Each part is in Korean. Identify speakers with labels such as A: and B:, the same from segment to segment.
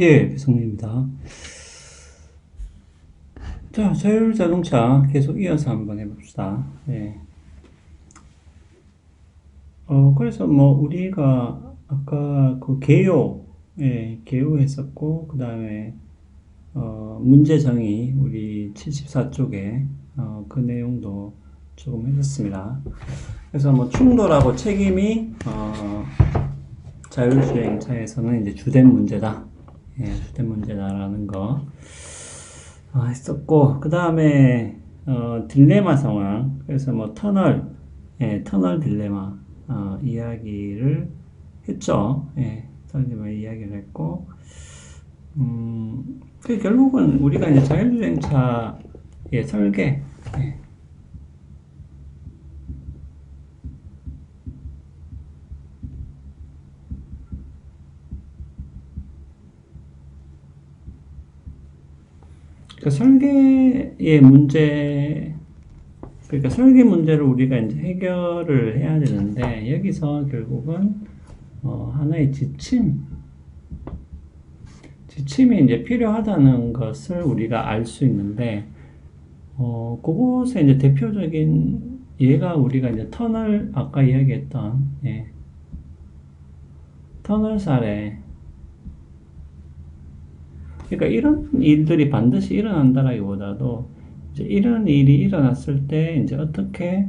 A: 예, 배성민입니다. 자, 자율자동차 계속 이어서 한번 해봅시다. 예. 그래서 뭐, 우리가 아까 그 개요, 예, 개요 했었고, 그 다음에, 문제 정의, 우리 74쪽에, 그 내용도 조금 했었습니다. 그래서 뭐, 충돌하고 책임이, 자율주행차에서는 이제 주된 문제다. 예, 주된 문제다라는 거. 했었고, 그 다음에, 딜레마 상황. 그래서 뭐, 터널 딜레마, 이야기를 했죠. 예, 터널 딜레마 이야기를 했고, 결국은 우리가 이제 자율주행차의 설계, 예, 그 설계의 문제, 그러니까 설계 문제를 우리가 이제 해결을 해야 되는데, 여기서 결국은, 하나의 지침이 이제 필요하다는 것을 우리가 알 수 있는데, 그곳에 이제 대표적인 예가 우리가 이제 아까 이야기했던, 예, 터널 사례. 그러니까 이런 일들이 반드시 일어난다라기보다도, 이제 이런 일이 일어났을 때 이제 어떻게,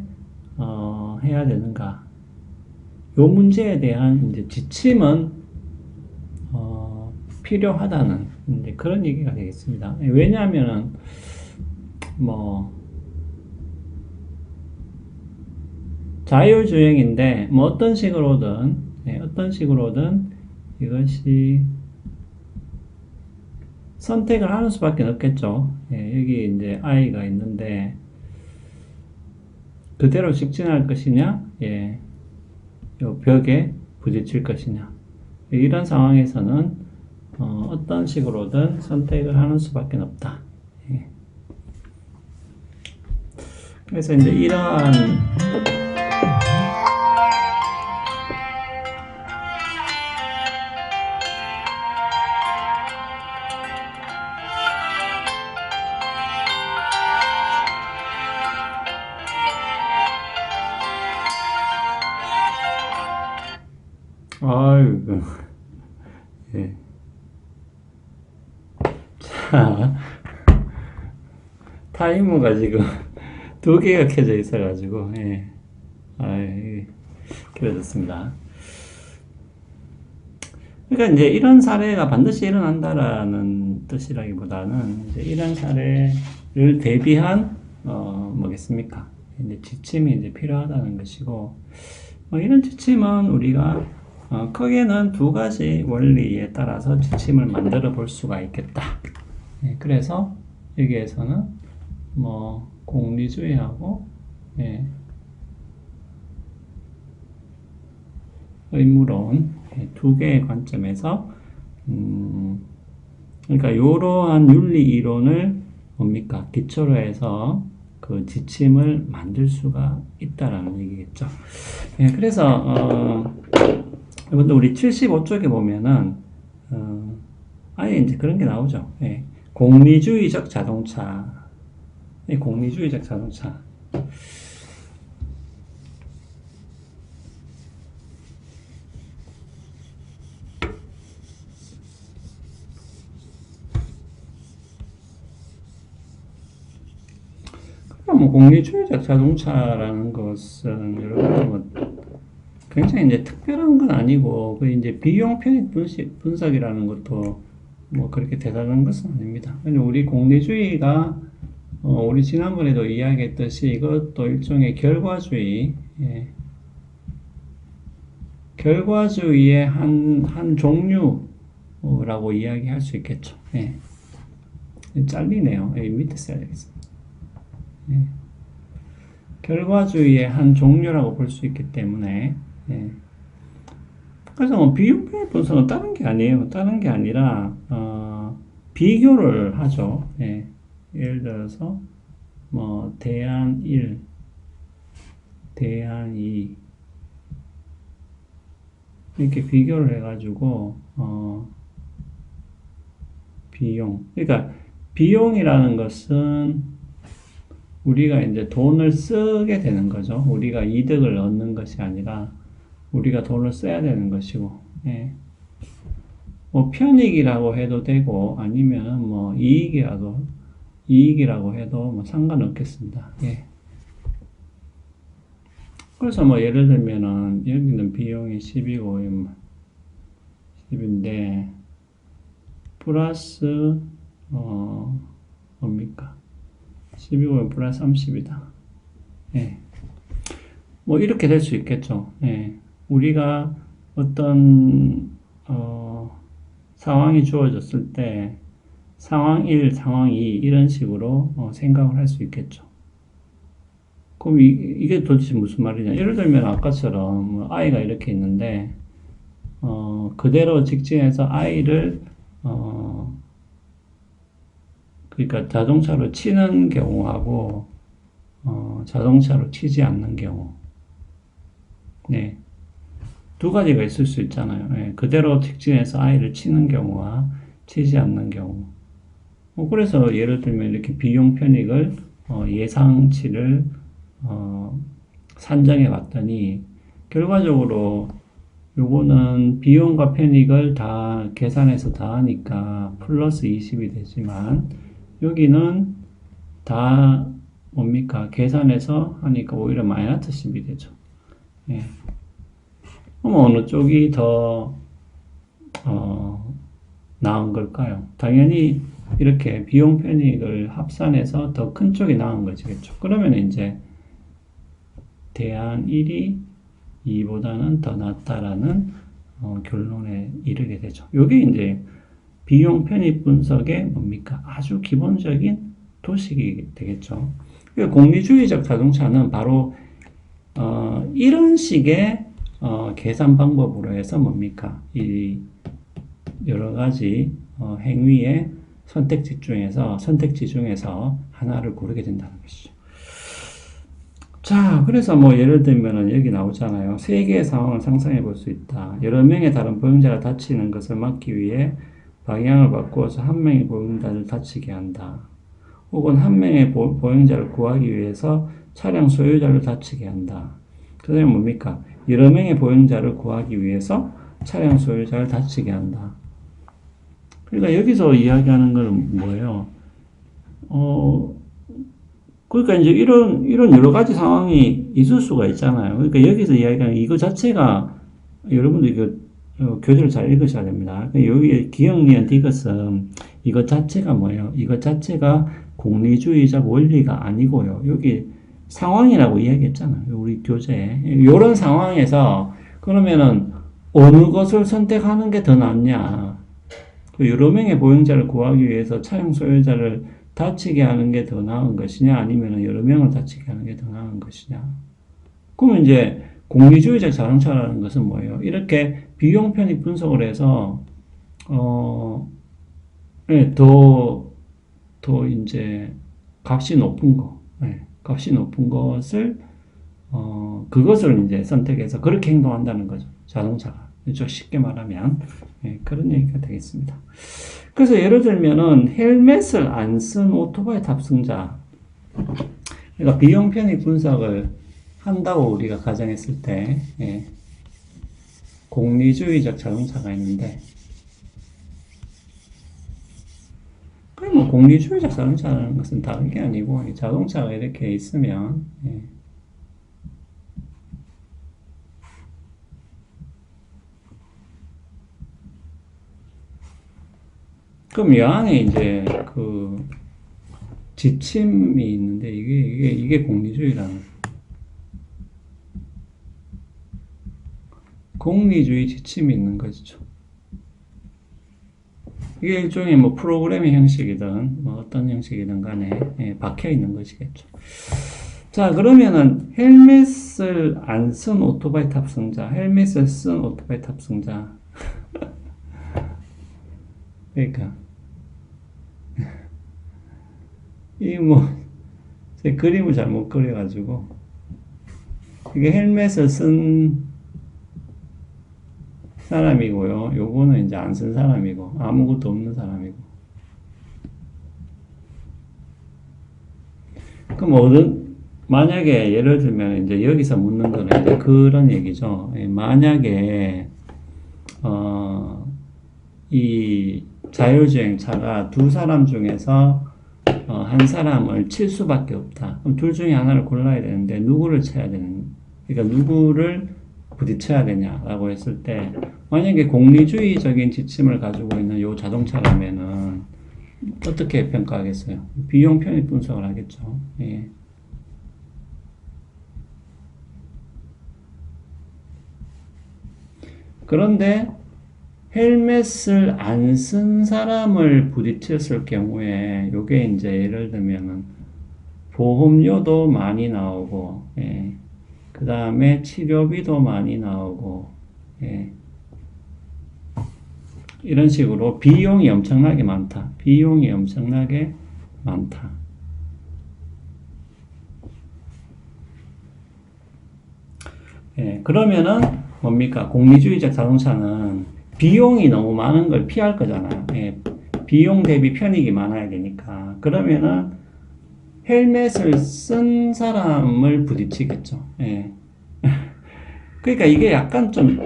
A: 해야 되는가. 요 문제에 대한 이제 지침은, 필요하다는 이제 그런 얘기가 되겠습니다. 왜냐하면은, 뭐, 자율주행인데, 뭐 어떤 식으로든 이것이 선택을 하는 수밖에 없겠죠. 예, 여기 이제 아이가 있는데, 그대로 직진할 것이냐, 예, 요 벽에 부딪힐 것이냐. 이런 상황에서는, 어떤 식으로든 선택을 하는 수밖에 없다. 예. 그래서 이제 이러한, 아유, 예. 자, 타이머가 지금 두 개가 켜져 있어가지고, 예. 아이, 길어졌습니다. 그러니까 이제 이런 사례가 반드시 일어난다라는 뜻이라기보다는 이제 이런 사례를 대비한, 뭐겠습니까? 이제 지침이 이제 필요하다는 것이고, 이런 지침은 우리가, 크게는 두 가지 원리에 따라서 지침을 만들어 볼 수가 있겠다. 예, 그래서 여기에서는 뭐 공리주의하고, 예, 의무론, 예, 두 개의 관점에서, 그러니까 이러한 윤리 이론을 뭡니까? 기초로 해서 그 지침을 만들 수가 있다라는 얘기겠죠. 예, 그래서 이것도 우리 75쪽에 보면은, 아예 이제 그런 게 나오죠. 예, 공리주의적 자동차. 예, 공리주의적 자동차. 뭐 공리주의적 자동차라는 것은 여러분 뭐 굉장히 이제 특별한 건 아니고 그 이제 비용 편익 분석이라는 것도 뭐 그렇게 대단한 것은 아닙니다. 근데 우리 공리주의가 우리 지난번에도 이야기했듯이 이것도 일종의 결과주의, 예, 결과주의의 한 종류라고 이야기할 수 있겠죠. 예. 잘리네요. 예, 밑에 써야 되겠습니다. 예. 결과주의의 한 종류라고 볼 수 있기 때문에, 예. 그래서 뭐 비율표의 분석은 다른 게 아니에요. 다른 게 아니라 비교를 하죠. 예. 예를 들어서 뭐 대안 1, 대안 2 이렇게 비교를 해가지고 비용. 그러니까 비용이라는 것은 우리가 이제 돈을 쓰게 되는 거죠. 우리가 이득을 얻는 것이 아니라 우리가 돈을 써야 되는 것이고, 예. 뭐 편익이라고 해도 되고 아니면 뭐 이익이라고 해도 뭐 상관없겠습니다. 예. 그래서 뭐 예를 들면은 여기는 비용이 10이고 10인데 플러스 뭡니까? 12고 플러스 30이다. 예. 뭐 이렇게 될 수 있겠죠. 예. 우리가 어떤 상황이 주어졌을 때 상황 1, 상황 2 이런 식으로 생각을 할 수 있겠죠. 그럼 이게 도대체 무슨 말이냐? 예를 들면 아까처럼 뭐 아이가 이렇게 있는데 그대로 직진해서 아이를 그러니까 자동차로 치는 경우하고 자동차로 치지 않는 경우, 네, 두 가지가 있을 수 있잖아요. 네, 그대로 직진해서 아이를 치는 경우와 치지 않는 경우. 그래서 예를 들면 이렇게 비용 편익을 예상치를 산정해 봤더니 결과적으로 요거는 비용과 편익을 다 계산해서 다 하니까 플러스 20이 되지만 여기는 다 뭡니까? 계산해서 하니까 오히려 마이너스 10이 되죠. 예. 그럼 어느 쪽이 더 나은 걸까요? 당연히 이렇게 비용 편익을 합산해서 더 큰 쪽이 나은 것이겠죠. 그러면 이제 대안 1이 2보다는 더 낫다라는 결론에 이르게 되죠. 이게 이제 비용 편익 분석의 뭡니까? 아주 기본적인 도식이 되겠죠. 공리주의적 자동차는 바로 이런 식의 계산 방법으로 해서 뭡니까? 이 여러 가지 행위의 선택지 중에서 하나를 고르게 된다는 것이죠. 자, 그래서 뭐 예를 들면은 여기 나오잖아요. 세 개의 상황을 상상해 볼 수 있다. 여러 명의 다른 보행자가 다치는 것을 막기 위해 방향을 바꾸어서 한 명의 보행자를 다치게 한다. 혹은 한 명의 보행자를 구하기 위해서 차량 소유자를 다치게 한다. 그 다음에 뭡니까? 여러 명의 보행자를 구하기 위해서 차량 소유자를 다치게 한다. 그러니까 여기서 이야기하는 건 뭐예요? 그러니까 이제 이런 여러 가지 상황이 있을 수가 있잖아요. 그러니까 여기서 이야기하는 이거 자체가 여러분들 이거 교재를 잘 읽으셔야 됩니다. 여기 기억, 니은, 디귿은 이것 자체가 뭐예요? 이것 자체가 공리주의적 원리가 아니고요. 여기 상황이라고 이야기했잖아요. 우리 교재에. 이런 상황에서 그러면은 어느 것을 선택하는 게 더 낫냐? 여러 명의 보행자를 구하기 위해서 차량 소유자를 다치게 하는 게 더 나은 것이냐, 아니면 여러 명을 다치게 하는 게 더 나은 것이냐. 그러면 이제 공리주의적 자동차라는 것은 뭐예요? 이렇게 비용 편익 분석을 해서 네, 더 이제 값이 높은 거, 네, 값이 높은 것을 그것을 이제 선택해서 그렇게 행동한다는 거죠. 자동차가. 좀 쉽게 말하면 네, 그런 얘기가 되겠습니다. 그래서 예를 들면은 헬멧을 안 쓴 오토바이 탑승자, 그러니까 비용 편익 분석을 한다고 우리가 가정했을 때 예, 공리주의적 자동차가 있는데, 그럼 뭐 공리주의적 자동차라는 것은 다른 게 아니고 이 자동차가 이렇게 있으면 예, 그럼 이 안에 이제 그 지침이 있는데 이게 공리주의라는 공리주의 지침이 있는 거죠. 이게 일종의 뭐 프로그래밍 형식이든 뭐 어떤 형식이든 간에 예, 박혀 있는 것이겠죠. 자, 그러면은 헬멧을 안 쓴 오토바이 탑승자, 헬멧을 쓴 오토바이 탑승자. 그러니까 이 뭐 제 그림을 잘못 그려가지고 이게 헬멧을 쓴 사람이고요. 요거는 이제 안 쓴 사람이고 아무것도 없는 사람이고 그럼 만약에 예를 들면 이제 여기서 묻는 거는 이제 그런 얘기죠. 만약에 이 자율주행차가 두 사람 중에서 한 사람을 칠 수밖에 없다. 그럼 둘 중에 하나를 골라야 되는데 누구를 쳐야 되는? 그러니까 누구를 부딪혀야 되냐라고 했을 때 만약에 공리주의적인 지침을 가지고 있는 요 자동차라면은 어떻게 평가하겠어요? 비용 편익 분석을 하겠죠. 예. 그런데 헬멧을 안 쓴 사람을 부딪혔을 경우에 요게 이제 예를 들면은 보험료도 많이 나오고, 예. 그 다음에 치료비도 많이 나오고, 예. 이런 식으로 비용이 엄청나게 많다. 비용이 엄청나게 많다. 예. 그러면은 뭡니까? 공리주의적 자동차는 비용이 너무 많은 걸 피할 거잖아요. 예. 비용 대비 편익이 많아야 되니까. 그러면은 헬멧을 쓴 사람을 부딪히겠죠. 예. 그러니까 이게 약간 좀,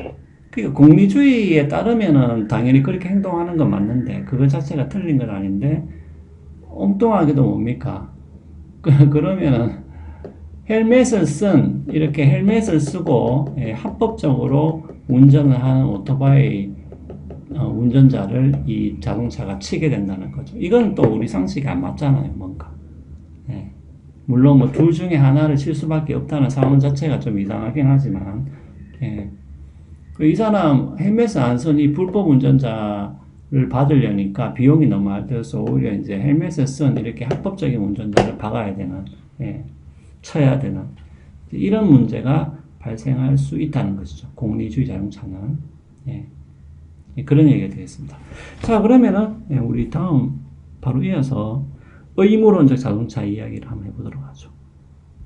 A: 그러니까 공리주의에 따르면은 당연히 그렇게 행동하는 건 맞는데, 그거 자체가 틀린 건 아닌데, 엉뚱하게도 뭡니까? 그러면은 이렇게 헬멧을 쓰고, 예, 합법적으로 운전을 하는 오토바이 운전자를 이 자동차가 치게 된다는 거죠. 이건 또 우리 상식이 안 맞잖아요, 뭔가. 예. 물론 뭐 둘 중에 하나를 칠 수밖에 없다는 상황 자체가 좀 이상하긴 하지만, 예. 이 사람 헬멧을 안 쓰니 불법 운전자를 받으려니까 비용이 너무 많이 들어서 오히려 이제 헬멧을 쓴 이렇게 합법적인 운전자를 박아야 되는, 예. 쳐야 되는 이런 문제가 발생할 수 있다는 것이죠. 공리주의 자동차는. 예. 그런 얘기가 되겠습니다. 자, 그러면은 우리 다음 바로 이어서 의무론적 자동차 이야기를 한번 해보도록 하죠.